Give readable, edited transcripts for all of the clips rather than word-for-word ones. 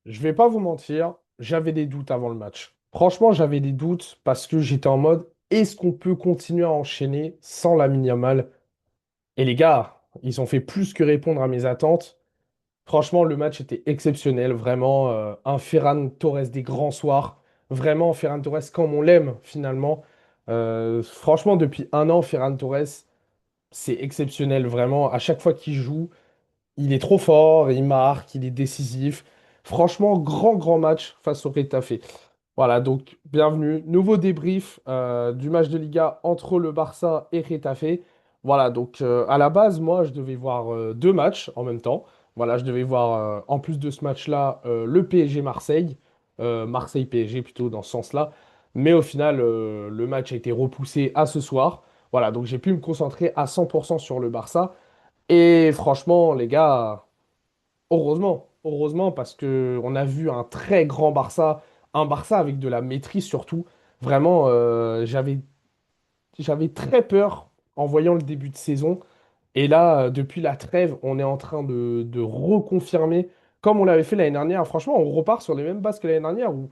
Je vais pas vous mentir, j'avais des doutes avant le match. Franchement, j'avais des doutes parce que j'étais en mode, est-ce qu'on peut continuer à enchaîner sans Lamine Yamal? Et les gars, ils ont fait plus que répondre à mes attentes. Franchement, le match était exceptionnel, vraiment un Ferran Torres des grands soirs. Vraiment, Ferran Torres comme on l'aime finalement. Franchement, depuis un an, Ferran Torres, c'est exceptionnel, vraiment. À chaque fois qu'il joue, il est trop fort, il marque, il est décisif. Franchement, grand match face au Retafe. Voilà, donc bienvenue. Nouveau débrief du match de Liga entre le Barça et Retafe. Voilà, donc à la base, moi, je devais voir deux matchs en même temps. Voilà, je devais voir, en plus de ce match-là, le PSG Marseille. Marseille PSG plutôt dans ce sens-là. Mais au final, le match a été repoussé à ce soir. Voilà, donc j'ai pu me concentrer à 100% sur le Barça. Et franchement, les gars, heureusement, parce que on a vu un très grand Barça, un Barça avec de la maîtrise surtout. Vraiment, j'avais très peur en voyant le début de saison. Et là, depuis la trêve, on est en train de reconfirmer, comme on l'avait fait l'année dernière. Franchement, on repart sur les mêmes bases que l'année dernière, où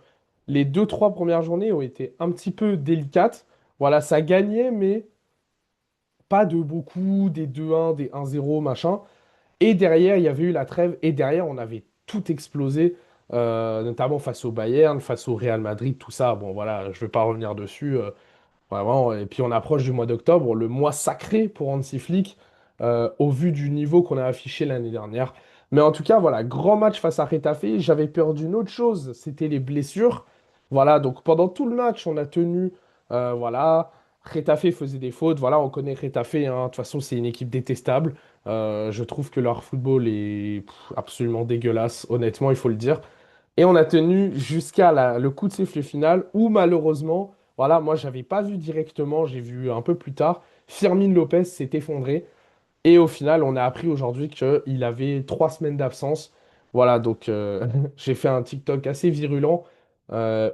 les deux, trois premières journées ont été un petit peu délicates. Voilà, ça gagnait, mais pas de beaucoup, des 2-1, des 1-0, machin. Et derrière, il y avait eu la trêve. Et derrière, on avait tout explosé, notamment face au Bayern, face au Real Madrid, tout ça. Bon, voilà, je ne vais pas revenir dessus. Vraiment. Et puis, on approche du mois d'octobre, le mois sacré pour Hansi Flick, au vu du niveau qu'on a affiché l'année dernière. Mais en tout cas, voilà, grand match face à Retafe. J'avais peur d'une autre chose, c'était les blessures. Voilà, donc pendant tout le match, on a tenu. Voilà. Retafe faisait des fautes. Voilà, on connaît Retafe, hein. De toute façon, c'est une équipe détestable. Je trouve que leur football est absolument dégueulasse, honnêtement, il faut le dire. Et on a tenu jusqu'à le coup de sifflet final où malheureusement, voilà, moi j'avais pas vu directement, j'ai vu un peu plus tard, Firmin Lopez s'est effondré. Et au final, on a appris aujourd'hui qu'il avait 3 semaines d'absence. Voilà, donc j'ai fait un TikTok assez virulent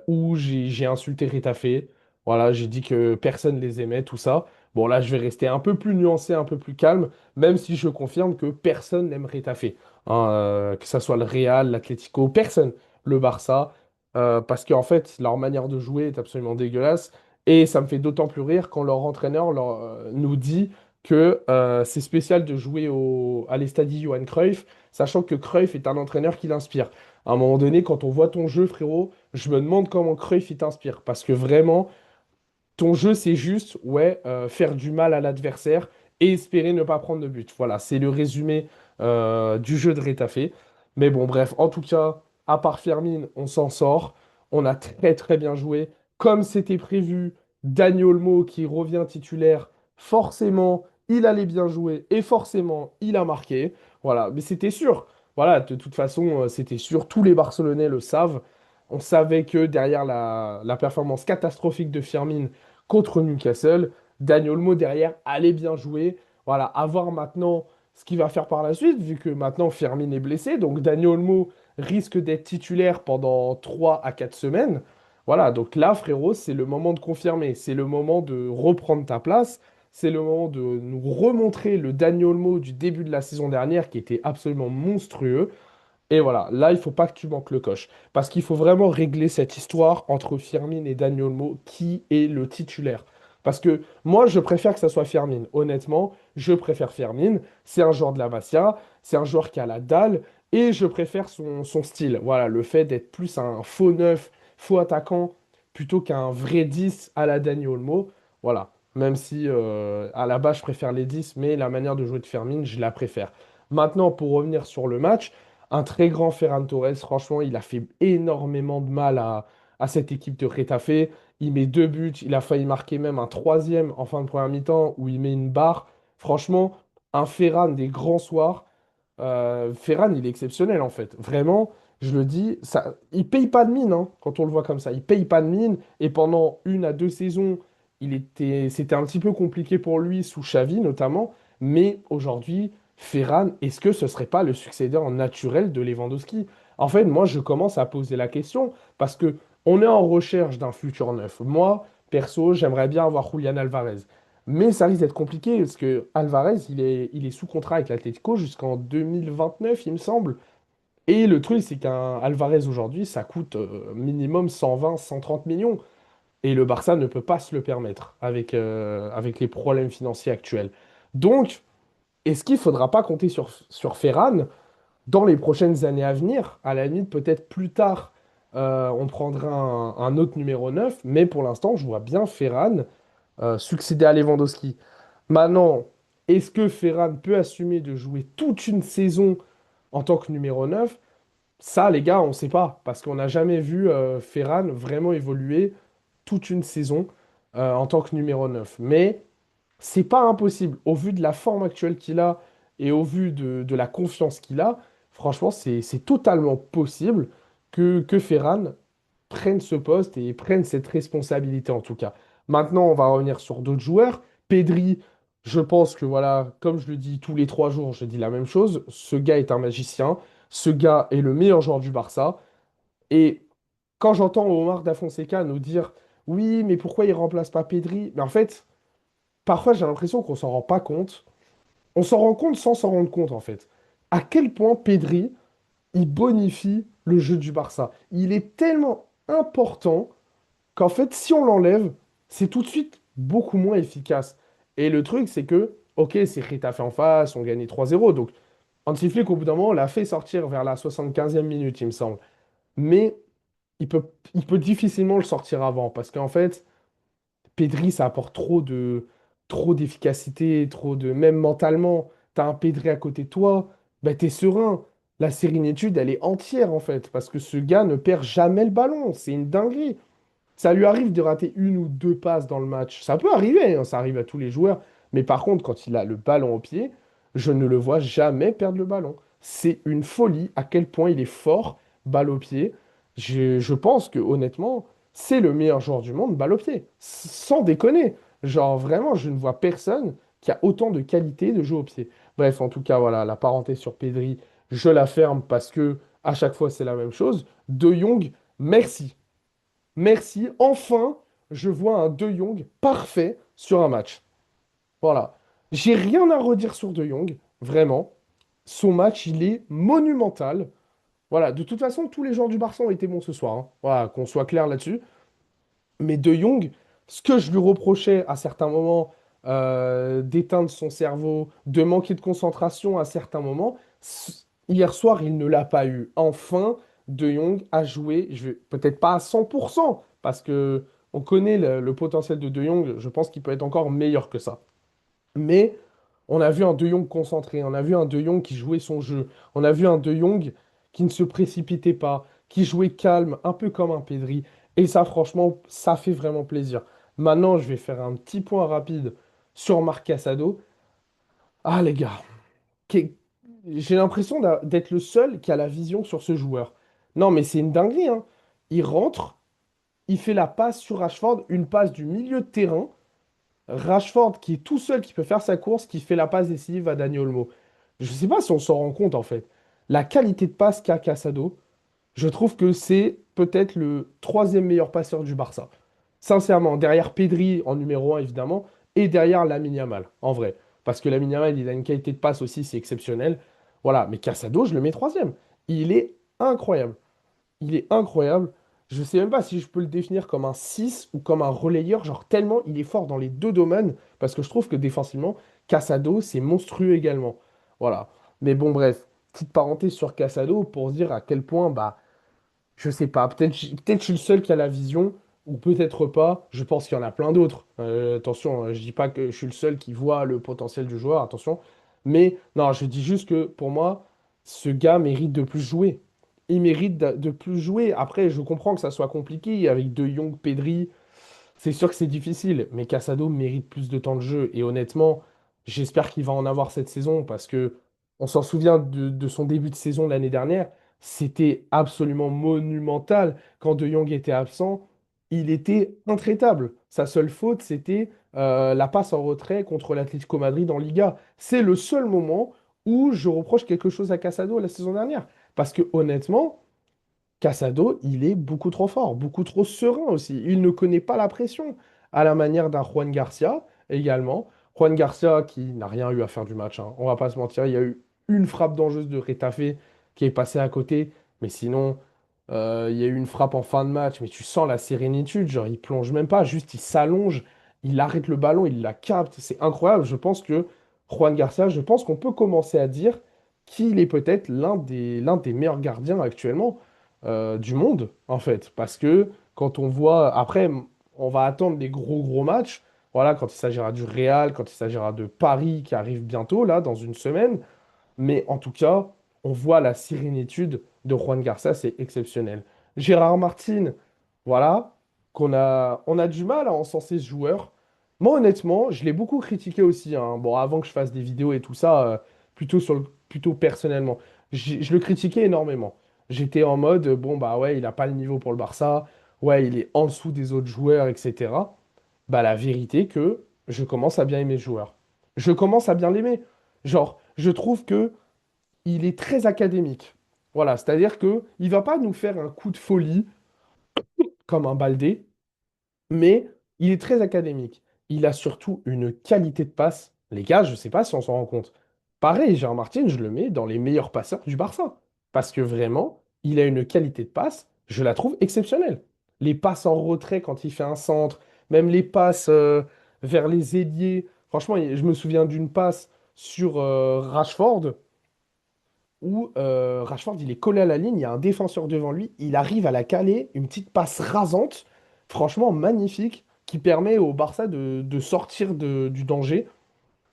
où j'ai insulté Retafe. Voilà, j'ai dit que personne les aimait, tout ça. Bon, là, je vais rester un peu plus nuancé, un peu plus calme, même si je confirme que personne n'aime Retafe. Hein, que ça soit le Real, l'Atlético, personne. Le Barça, parce qu'en fait, leur manière de jouer est absolument dégueulasse. Et ça me fait d'autant plus rire quand leur entraîneur nous dit que c'est spécial de jouer à l'Estadi Johan Cruyff, sachant que Cruyff est un entraîneur qui l'inspire. À un moment donné, quand on voit ton jeu, frérot, je me demande comment Cruyff il t'inspire. Parce que vraiment, ton jeu, c'est juste, ouais, faire du mal à l'adversaire et espérer ne pas prendre de but. Voilà, c'est le résumé du jeu de Retafe. Mais bon, bref, en tout cas, à part Firmine, on s'en sort. On a très bien joué. Comme c'était prévu, Dani Olmo qui revient titulaire, forcément, il allait bien jouer et forcément, il a marqué. Voilà, mais c'était sûr. Voilà, de toute façon, c'était sûr. Tous les Barcelonais le savent. On savait que derrière la performance catastrophique de Firmine, contre Newcastle. Dani Olmo derrière allait bien jouer. Voilà, à voir maintenant ce qu'il va faire par la suite, vu que maintenant Firmine est blessé. Donc Dani Olmo risque d'être titulaire pendant 3 à 4 semaines. Voilà, donc là, frérot, c'est le moment de confirmer. C'est le moment de reprendre ta place. C'est le moment de nous remontrer le Dani Olmo du début de la saison dernière qui était absolument monstrueux. Et voilà, là, il faut pas que tu manques le coche. Parce qu'il faut vraiment régler cette histoire entre Firmine et Dani Olmo, qui est le titulaire. Parce que moi, je préfère que ça soit Firmine. Honnêtement, je préfère Firmine. C'est un joueur de la Masia, c'est un joueur qui a la dalle, et je préfère son style. Voilà, le fait d'être plus un faux neuf, faux attaquant, plutôt qu'un vrai 10 à la Dani Olmo. Voilà, même si à la base, je préfère les 10, mais la manière de jouer de Firmine, je la préfère. Maintenant, pour revenir sur le match, un très grand Ferran Torres, franchement, il a fait énormément de mal à cette équipe de Retafe. Il met 2 buts, il a failli marquer même un troisième en fin de première mi-temps où il met une barre. Franchement, un Ferran des grands soirs. Ferran, il est exceptionnel en fait. Vraiment, je le dis, ça, il paye pas de mine hein, quand on le voit comme ça. Il paye pas de mine et pendant 1 à 2 saisons, c'était un petit peu compliqué pour lui sous Xavi notamment. Mais aujourd'hui, Ferran, est-ce que ce serait pas le successeur naturel de Lewandowski? En fait, moi, je commence à poser la question parce que on est en recherche d'un futur neuf. Moi, perso, j'aimerais bien avoir Julian Alvarez. Mais ça risque d'être compliqué parce que Alvarez, il est sous contrat avec l'Atlético jusqu'en 2029, il me semble. Et le truc, c'est qu'un Alvarez aujourd'hui, ça coûte minimum 120, 130 millions. Et le Barça ne peut pas se le permettre avec les problèmes financiers actuels. Donc, est-ce qu'il ne faudra pas compter sur Ferran dans les prochaines années à venir? À la limite, peut-être plus tard, on prendra un autre numéro 9, mais pour l'instant, je vois bien Ferran succéder à Lewandowski. Maintenant, est-ce que Ferran peut assumer de jouer toute une saison en tant que numéro 9? Ça, les gars, on ne sait pas, parce qu'on n'a jamais vu Ferran vraiment évoluer toute une saison en tant que numéro 9. Mais c'est pas impossible. Au vu de la forme actuelle qu'il a et au vu de la confiance qu'il a, franchement, c'est totalement possible que Ferran prenne ce poste et prenne cette responsabilité en tout cas. Maintenant, on va revenir sur d'autres joueurs. Pedri, je pense que voilà, comme je le dis tous les 3 jours, je dis la même chose. Ce gars est un magicien. Ce gars est le meilleur joueur du Barça. Et quand j'entends Omar Da Fonseca nous dire oui, mais pourquoi il remplace pas Pedri? Mais en fait, parfois j'ai l'impression qu'on s'en rend pas compte. On s'en rend compte sans s'en rendre compte en fait. À quel point Pedri, il bonifie le jeu du Barça. Il est tellement important qu'en fait, si on l'enlève, c'est tout de suite beaucoup moins efficace. Et le truc, c'est que, ok, c'est Getafe en face, on gagnait 3-0. Donc, Hansi Flick, au bout d'un moment, l'a fait sortir vers la 75e minute, il me semble. Mais il peut difficilement le sortir avant, parce qu'en fait, Pedri, ça apporte trop d'efficacité, trop de... Même mentalement, t'as un Pedri à côté de toi, bah t'es serein. La sérénitude, elle est entière, en fait, parce que ce gars ne perd jamais le ballon. C'est une dinguerie. Ça lui arrive de rater une ou deux passes dans le match. Ça peut arriver, hein, ça arrive à tous les joueurs. Mais par contre, quand il a le ballon au pied, je ne le vois jamais perdre le ballon. C'est une folie à quel point il est fort, balle au pied. Je pense que honnêtement, c'est le meilleur joueur du monde, balle au pied. Sans déconner. Genre vraiment, je ne vois personne qui a autant de qualité de jeu au pied. Bref, en tout cas, voilà, la parenthèse sur Pedri, je la ferme parce que à chaque fois, c'est la même chose. De Jong, merci. Merci. Enfin, je vois un De Jong parfait sur un match. Voilà. J'ai rien à redire sur De Jong, vraiment. Son match, il est monumental. Voilà. De toute façon, tous les joueurs du Barça ont été bons ce soir, hein. Voilà, qu'on soit clair là-dessus. Mais De Jong, ce que je lui reprochais à certains moments, d'éteindre son cerveau, de manquer de concentration à certains moments, hier soir, il ne l'a pas eu. Enfin, De Jong a joué, peut-être pas à 100%, parce que on connaît le potentiel de De Jong, je pense qu'il peut être encore meilleur que ça. Mais on a vu un De Jong concentré, on a vu un De Jong qui jouait son jeu, on a vu un De Jong qui ne se précipitait pas, qui jouait calme, un peu comme un Pedri. Et ça, franchement, ça fait vraiment plaisir. Maintenant, je vais faire un petit point rapide sur Marc Casado. Ah, les gars, qu'est- j'ai l'impression d'être le seul qui a la vision sur ce joueur. Non, mais c'est une dinguerie, hein. Il rentre, il fait la passe sur Rashford, une passe du milieu de terrain. Rashford qui est tout seul, qui peut faire sa course, qui fait la passe décisive à Dani Olmo. Je ne sais pas si on s'en rend compte en fait. La qualité de passe qu'a Casado, je trouve que c'est peut-être le troisième meilleur passeur du Barça. Sincèrement, derrière Pedri en numéro 1 évidemment, et derrière Lamine Yamal, en vrai. Parce que Lamine Yamal, il a une qualité de passe aussi, c'est exceptionnel. Voilà, mais Casado, je le mets troisième. Il est incroyable. Il est incroyable. Je sais même pas si je peux le définir comme un 6 ou comme un relayeur, genre tellement il est fort dans les deux domaines, parce que je trouve que défensivement, Casado, c'est monstrueux également. Voilà. Mais bon, bref, petite parenthèse sur Casado pour se dire à quel point, bah, je sais pas, peut-être je suis le seul qui a la vision, ou peut-être pas. Je pense qu'il y en a plein d'autres. Attention, je dis pas que je suis le seul qui voit le potentiel du joueur, attention. Mais non, je dis juste que pour moi, ce gars mérite de plus jouer. Il mérite de plus jouer. Après, je comprends que ça soit compliqué avec De Jong, Pedri. C'est sûr que c'est difficile, mais Casado mérite plus de temps de jeu. Et honnêtement, j'espère qu'il va en avoir cette saison parce que on s'en souvient de son début de saison l'année dernière. C'était absolument monumental. Quand De Jong était absent, il était intraitable. Sa seule faute, c'était la passe en retrait contre l'Atlético Madrid en Liga. C'est le seul moment où je reproche quelque chose à Casado la saison dernière. Parce que honnêtement, Casado, il est beaucoup trop fort, beaucoup trop serein aussi. Il ne connaît pas la pression, à la manière d'un Juan Garcia également. Juan Garcia qui n'a rien eu à faire du match, hein. On va pas se mentir, il y a eu une frappe dangereuse de Retafe. qui est passé à côté. Mais sinon, il y a eu une frappe en fin de match, mais tu sens la sérénitude. Genre, il plonge même pas, juste il s'allonge, il arrête le ballon, il la capte. C'est incroyable. Je pense que Juan Garcia, je pense qu'on peut commencer à dire qu'il est peut-être l'un des meilleurs gardiens actuellement du monde, en fait. Parce que quand on voit, après, on va attendre les gros gros matchs. Voilà, quand il s'agira du Real, quand il s'agira de Paris qui arrive bientôt, là, dans une semaine. Mais en tout cas, on voit la sérénitude de Juan Garcia, c'est exceptionnel. Gérard Martin, voilà, on a du mal à encenser ce joueur. Moi, honnêtement, je l'ai beaucoup critiqué aussi, hein. Bon, avant que je fasse des vidéos et tout ça, plutôt personnellement. Je le critiquais énormément. J'étais en mode, bon, bah ouais, il n'a pas le niveau pour le Barça. Ouais, il est en dessous des autres joueurs, etc. Bah, la vérité que je commence à bien aimer ce joueur. Je commence à bien l'aimer. Genre, je trouve que il est très académique. Voilà, c'est-à-dire que il va pas nous faire un coup de folie comme un Baldé, mais il est très académique. Il a surtout une qualité de passe. Les gars, je sais pas si on s'en rend compte. Pareil, Gérard Martin, je le mets dans les meilleurs passeurs du Barça. Parce que vraiment, il a une qualité de passe, je la trouve exceptionnelle. Les passes en retrait quand il fait un centre, même les passes vers les ailiers. Franchement, je me souviens d'une passe sur Rashford où Rashford, il est collé à la ligne, il y a un défenseur devant lui, il arrive à la caler, une petite passe rasante, franchement magnifique, qui permet au Barça de sortir du danger.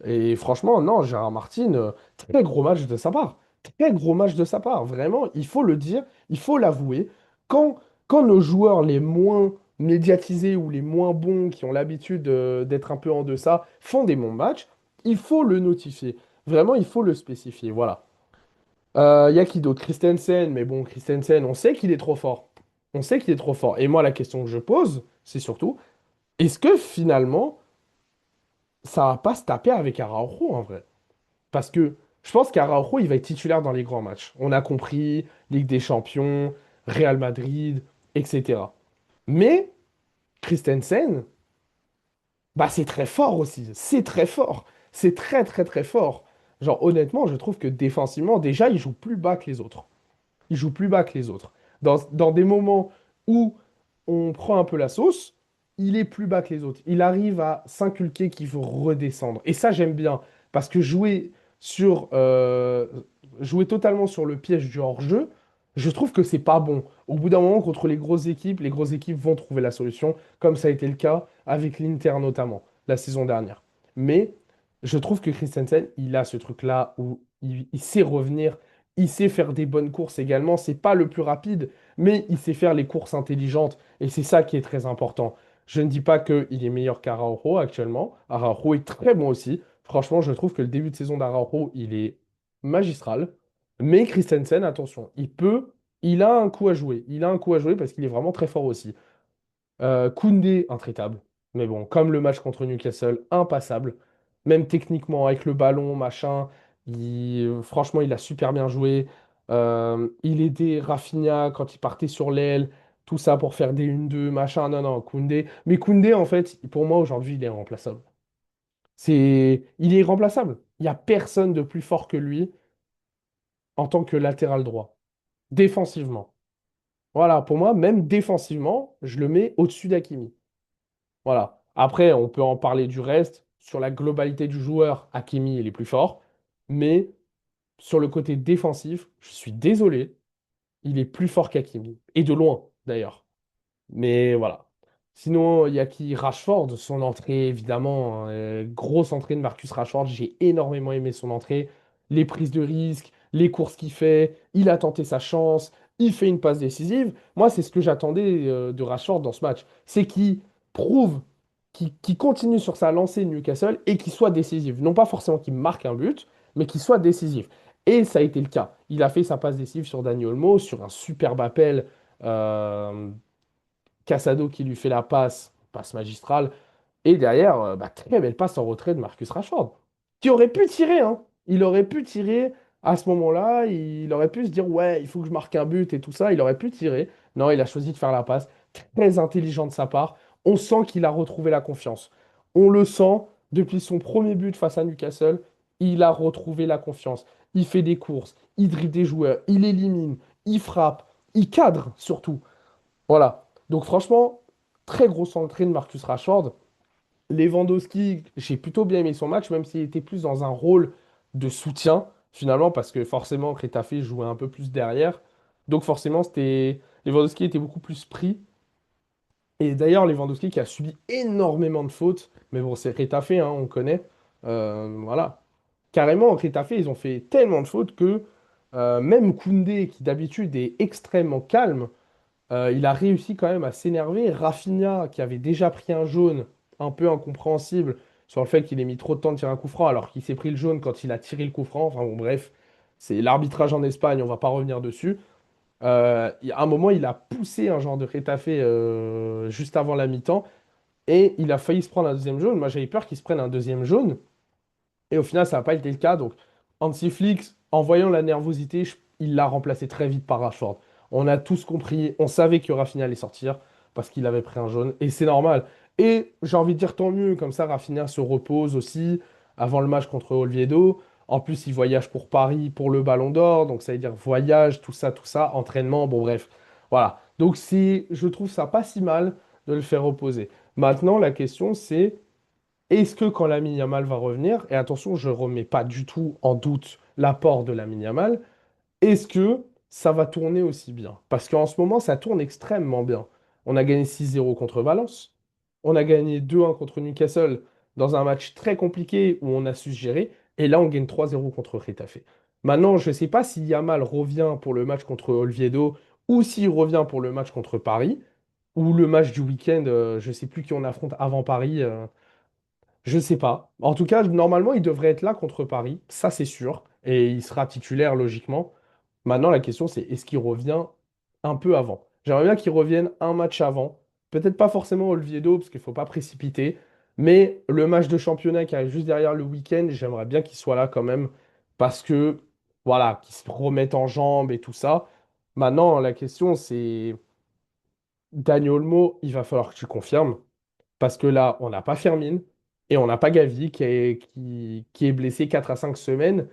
Et franchement, non, Gérard Martin, très gros match de sa part. Très gros match de sa part. Vraiment, il faut le dire, il faut l'avouer. Quand, quand nos joueurs les moins médiatisés ou les moins bons, qui ont l'habitude d'être un peu en deçà, font des bons matchs, il faut le notifier. Vraiment, il faut le spécifier. Voilà. Y a qui d'autre? Christensen, mais bon, Christensen, on sait qu'il est trop fort. On sait qu'il est trop fort. Et moi, la question que je pose, c'est surtout, est-ce que finalement, ça va pas se taper avec Araujo en vrai? Parce que je pense qu'Araujo, il va être titulaire dans les grands matchs. On a compris, Ligue des Champions, Real Madrid, etc. Mais Christensen, bah c'est très fort aussi. C'est très fort. C'est très très très fort. Genre honnêtement, je trouve que défensivement, déjà, il joue plus bas que les autres. Il joue plus bas que les autres. Dans des moments où on prend un peu la sauce, il est plus bas que les autres. Il arrive à s'inculquer qu'il faut redescendre. Et ça, j'aime bien. Parce que jouer totalement sur le piège du hors-jeu, je trouve que c'est pas bon. Au bout d'un moment, contre les grosses équipes vont trouver la solution, comme ça a été le cas avec l'Inter notamment, la saison dernière. Mais je trouve que Christensen, il a ce truc-là où il sait revenir, il sait faire des bonnes courses également. C'est pas le plus rapide, mais il sait faire les courses intelligentes. Et c'est ça qui est très important. Je ne dis pas qu'il est meilleur qu'Araujo actuellement. Araujo est très bon aussi. Franchement, je trouve que le début de saison d'Araujo, il est magistral. Mais Christensen, attention, il a un coup à jouer. Il a un coup à jouer parce qu'il est vraiment très fort aussi. Koundé, intraitable. Mais bon, comme le match contre Newcastle, impassable. Même techniquement, avec le ballon, machin, franchement, il a super bien joué. Il aidait Rafinha quand il partait sur l'aile, tout ça pour faire des 1-2, machin. Non, non, Koundé. Mais Koundé, en fait, pour moi, aujourd'hui, il est irremplaçable. Il est irremplaçable. Il n'y a personne de plus fort que lui en tant que latéral droit, défensivement. Voilà, pour moi, même défensivement, je le mets au-dessus d'Hakimi. Voilà. Après, on peut en parler du reste. Sur la globalité du joueur, Hakimi, il est plus fort. Mais sur le côté défensif, je suis désolé, il est plus fort qu'Hakimi. Et de loin, d'ailleurs. Mais voilà. Sinon, il y a qui Rashford, son entrée, évidemment, hein, grosse entrée de Marcus Rashford. J'ai énormément aimé son entrée. Les prises de risque, les courses qu'il fait. Il a tenté sa chance. Il fait une passe décisive. Moi, c'est ce que j'attendais de Rashford dans ce match. C'est qu'il prouve, qu'il continue sur sa lancée de Newcastle et qu'il soit décisif. Non pas forcément qu'il marque un but, mais qu'il soit décisif. Et ça a été le cas. Il a fait sa passe décisive sur Dani Olmo, sur un superbe appel. euh, Casado qui lui fait la passe magistrale. Et derrière, bah, très belle passe en retrait de Marcus Rashford. Qui aurait pu tirer, hein. Il aurait pu tirer à ce moment-là. Il aurait pu se dire, ouais, il faut que je marque un but et tout ça. Il aurait pu tirer. Non, il a choisi de faire la passe. Très intelligent de sa part. On sent qu'il a retrouvé la confiance. On le sent depuis son premier but face à Newcastle. Il a retrouvé la confiance. il fait des courses, il dribble des joueurs, il élimine, il frappe, il cadre surtout. Voilà. Donc franchement, très grosse entrée de Marcus Rashford. Lewandowski, j'ai plutôt bien aimé son match, même s'il était plus dans un rôle de soutien, finalement, parce que forcément, Retafe jouait un peu plus derrière. Donc forcément, Lewandowski était beaucoup plus pris. Et d'ailleurs, Lewandowski qui a subi énormément de fautes, mais bon, c'est Retafe, hein, on connaît. Voilà. Carrément, Retafe, ils ont fait tellement de fautes que même Koundé, qui d'habitude est extrêmement calme, il a réussi quand même à s'énerver. Rafinha, qui avait déjà pris un jaune un peu incompréhensible sur le fait qu'il ait mis trop de temps de tirer un coup franc, alors qu'il s'est pris le jaune quand il a tiré le coup franc. Enfin bon, bref, c'est l'arbitrage en Espagne, on va pas revenir dessus. À un moment, il a poussé un genre de rétafé juste avant la mi-temps et il a failli se prendre un deuxième jaune. Moi, j'avais peur qu'il se prenne un deuxième jaune. Et au final, ça n'a pas été le cas. Donc, Hansi Flick, en voyant la nervosité, il l'a remplacé très vite par Rashford. On a tous compris, on savait que Rafinha allait sortir parce qu'il avait pris un jaune. Et c'est normal. Et j'ai envie de dire tant mieux, comme ça, Rafinha se repose aussi avant le match contre Oviedo. En plus, il voyage pour Paris pour le Ballon d'Or. Donc, ça veut dire voyage, tout ça, entraînement. Bon, bref. Voilà. Donc, je trouve ça pas si mal de le faire reposer. Maintenant, la question, c'est est-ce que quand Lamine Yamal va revenir, et attention, je ne remets pas du tout en doute l'apport de Lamine Yamal, est-ce que ça va tourner aussi bien? Parce qu'en ce moment, ça tourne extrêmement bien. On a gagné 6-0 contre Valence, on a gagné 2-1 contre Newcastle dans un match très compliqué où on a su se gérer, et là, on gagne 3-0 contre Retafe. Maintenant, je ne sais pas si Yamal revient pour le match contre Oviedo ou s'il revient pour le match contre Paris, ou le match du week-end, je ne sais plus qui on affronte avant Paris. Je sais pas. En tout cas, normalement, il devrait être là contre Paris, ça c'est sûr, et il sera titulaire logiquement. Maintenant, la question c'est est-ce qu'il revient un peu avant? J'aimerais bien qu'il revienne un match avant. Peut-être pas forcément Oviedo, parce qu'il ne faut pas précipiter, mais le match de championnat qui arrive juste derrière le week-end, j'aimerais bien qu'il soit là quand même, parce que voilà, qu'il se remette en jambes et tout ça. Maintenant, la question c'est Dani Olmo, il va falloir que tu confirmes. Parce que là, on n'a pas Firmine et on n'a pas Gavi qui est blessé 4 à 5 semaines,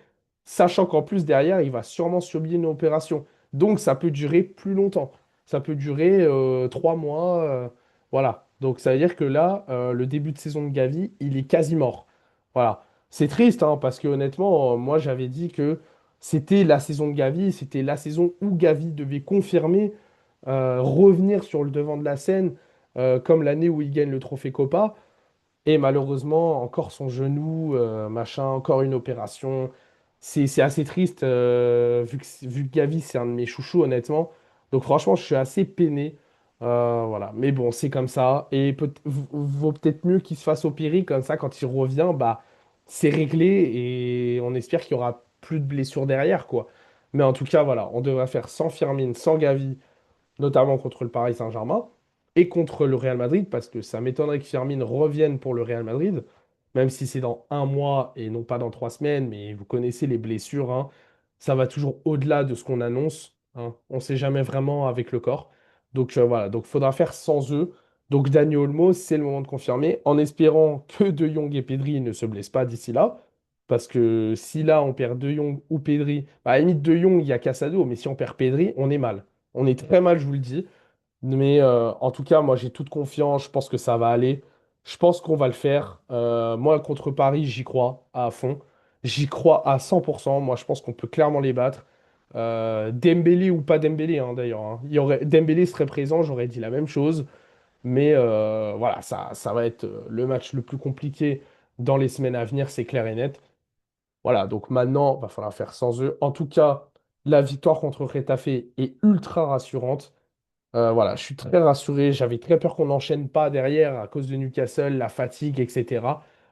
sachant qu'en plus derrière, il va sûrement subir une opération. Donc ça peut durer plus longtemps. Ça peut durer 3 mois. Voilà. Donc ça veut dire que là, le début de saison de Gavi, il est quasi mort. Voilà. C'est triste, hein, parce que honnêtement, moi j'avais dit que c'était la saison de Gavi, c'était la saison où Gavi devait confirmer, revenir sur le devant de la scène comme l'année où il gagne le trophée Copa. Et malheureusement, encore son genou, machin, encore une opération. C'est assez triste, vu que Gavi, c'est un de mes chouchous, honnêtement. Donc franchement, je suis assez peiné. Voilà. Mais bon, c'est comme ça. Et vaut peut-être mieux qu'il se fasse opérer, comme ça, quand il revient, bah, c'est réglé et on espère qu'il y aura plus de blessures derrière, quoi. Mais en tout cas, voilà, on devrait faire sans Firmine, sans Gavi, notamment contre le Paris Saint-Germain et contre le Real Madrid, parce que ça m'étonnerait que Firmine revienne pour le Real Madrid, même si c'est dans un mois et non pas dans 3 semaines, mais vous connaissez les blessures, hein, ça va toujours au-delà de ce qu'on annonce, hein. On ne sait jamais vraiment avec le corps. Donc voilà, donc il faudra faire sans eux. Donc Dani Olmo, c'est le moment de confirmer, en espérant que De Jong et Pedri ne se blessent pas d'ici là. Parce que si là on perd De Jong ou Pedri, bah, à la limite De Jong, il y a Casado, mais si on perd Pedri, on est mal. On est très mal, je vous le dis. Mais en tout cas, moi, j'ai toute confiance. Je pense que ça va aller. Je pense qu'on va le faire. Moi, contre Paris, j'y crois à fond. J'y crois à 100%. Moi, je pense qu'on peut clairement les battre. Dembélé ou pas Dembélé, hein, d'ailleurs, hein. Dembélé serait présent, j'aurais dit la même chose. Mais voilà, ça va être le match le plus compliqué dans les semaines à venir, c'est clair et net. Voilà, donc maintenant, il va falloir faire sans eux. En tout cas, la victoire contre Retafe est ultra rassurante. Voilà, je suis très rassuré. J'avais très peur qu'on n'enchaîne pas derrière à cause de Newcastle, la fatigue, etc.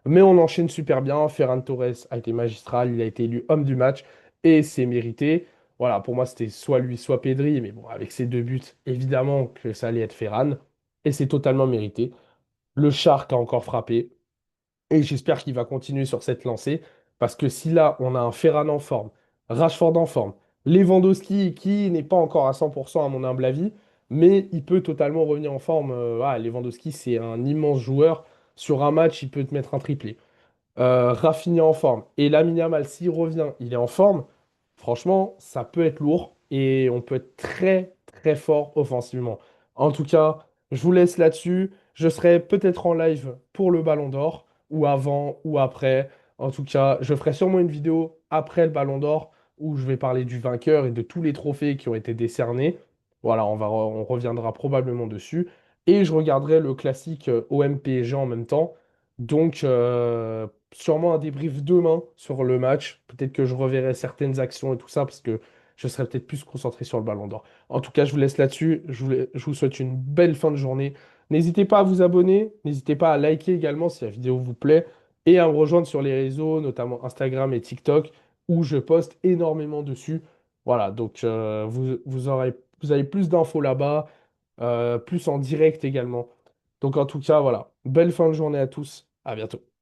Mais on enchaîne super bien. Ferran Torres a été magistral. Il a été élu homme du match et c'est mérité. Voilà, pour moi, c'était soit lui, soit Pedri. Mais bon, avec ces deux buts, évidemment que ça allait être Ferran. Et c'est totalement mérité. Le Shark a encore frappé. Et j'espère qu'il va continuer sur cette lancée. Parce que si là, on a un Ferran en forme, Rashford en forme, Lewandowski qui n'est pas encore à 100% à mon humble avis, mais il peut totalement revenir en forme. Lewandowski, c'est un immense joueur. Sur un match, il peut te mettre un triplé. Rafinha en forme. Et Lamine Yamal, s'il revient, il est en forme. franchement, ça peut être lourd et on peut être très, très fort offensivement. En tout cas, je vous laisse là-dessus. Je serai peut-être en live pour le Ballon d'Or, ou avant, ou après. En tout cas, je ferai sûrement une vidéo après le Ballon d'Or où je vais parler du vainqueur et de tous les trophées qui ont été décernés. Voilà, on reviendra probablement dessus. Et je regarderai le classique OM-PSG en même temps. Donc, sûrement un débrief demain sur le match. Peut-être que je reverrai certaines actions et tout ça, parce que je serai peut-être plus concentré sur le Ballon d'Or. En tout cas, je vous laisse là-dessus. Je vous souhaite une belle fin de journée. N'hésitez pas à vous abonner. N'hésitez pas à liker également si la vidéo vous plaît. Et à me rejoindre sur les réseaux, notamment Instagram et TikTok, où je poste énormément dessus. Voilà, donc vous avez plus d'infos là-bas, plus en direct également. Donc en tout cas, voilà. Belle fin de journée à tous. À bientôt.